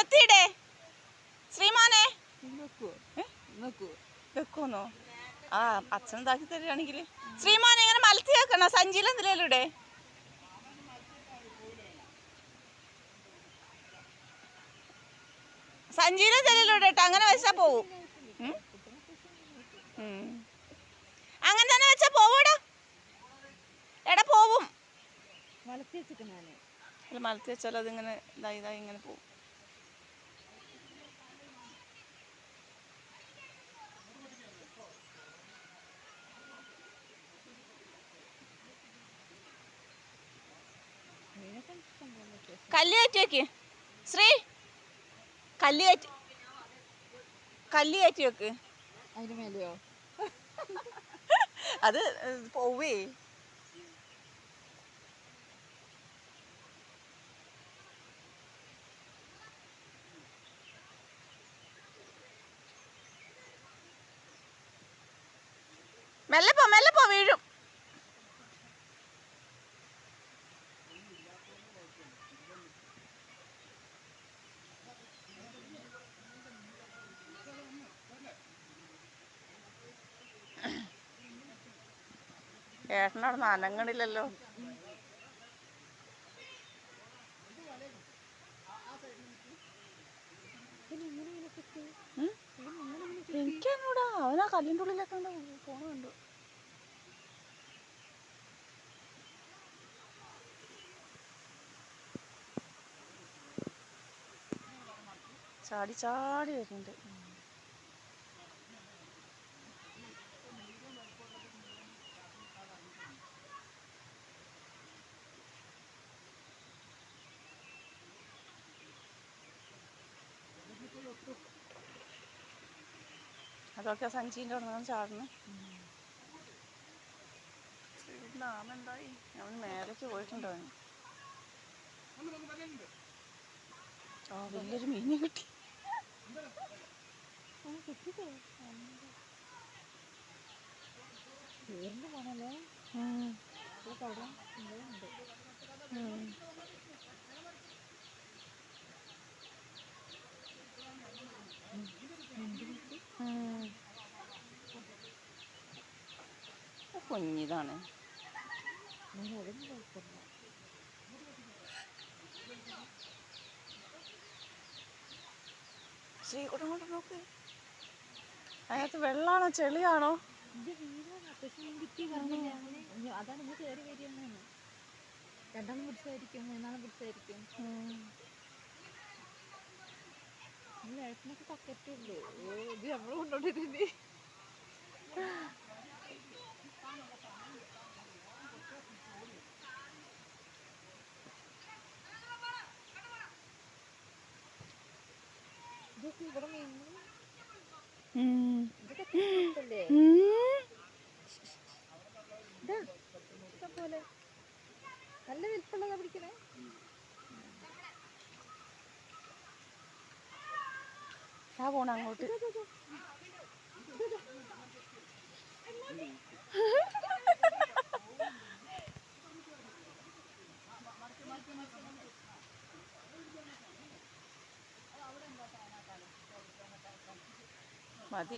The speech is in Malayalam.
മലത്തിയിടേ ശ്രീമാനെ. വെക്കോന്നോ? ആ അച്ഛൻ ഇതാക്കി തരികയാണെങ്കിൽ. ശ്രീമാനെ ഇങ്ങനെ മലത്തി വെക്കണോ? സഞ്ചിയിൽ എന്തിലേലും ഇടേ. സഞ്ചിയിൽ എന്തിലേലും ഇടട്ടെ, അങ്ങനെ വെച്ചാൽ പോവും. അങ്ങനെ തന്നെ വെച്ചാ പോവൂടാ. എടാ പോവും. മലത്തി വെച്ചാൽ അതിങ്ങനെ ഇതായി ഇതായി ഇങ്ങനെ പോവും. കല്ല് കയറ്റി വെക്ക് ശ്രീ. കല്ല് കയറ്റി വെക്ക്. അതിന് മേലെയോ? അത് പോവേ. മെല്ലെ പോ വീഴും. ഏട്ടനവിടെ അനങ്ങണില്ലല്ലോ. എനിക്കന്നൂടാ, അവനാ കല്ലിൻ്റെ ഉള്ളിലൊക്കെ പോണ കണ്ടു. ചാടി ചാടി വരുന്നുണ്ട്. അതൊക്കെ സഞ്ചീൻ്റെ അവിടെ നിന്ന് ചാടുന്നു. നാമെന്തായി? അവൻ മേലേക്ക് പോയിട്ടുണ്ടോ? ആ വലിയൊരു മീനെ കിട്ടി. കുഞ്ഞിതാണ്. ശ്രീകുട്ടം കൊണ്ട് നോക്ക്. അതിനകത്ത് വെള്ളമാണോ ചെളിയാണോ? അതാണ് കയറി വരികയെന്നാണ്. രണ്ടെണ്ണം പിടിച്ചായിരിക്കും, മൂന്നാളും പിടിച്ചായിരിക്കും. ഏട്ടനൊക്കെ പക്കറ്റുള്ളൂ. ഇത് നമ്മൾ കൊണ്ടോണ്ടിരുന്നേ. ഇതൊക്കെ ഇവിടെ മീൻ പോലെ നല്ല വലിപ്പമുള്ളതാ പിടിക്കണേ. ഞാൻ പോണ അങ്ങോട്ട്. മതി.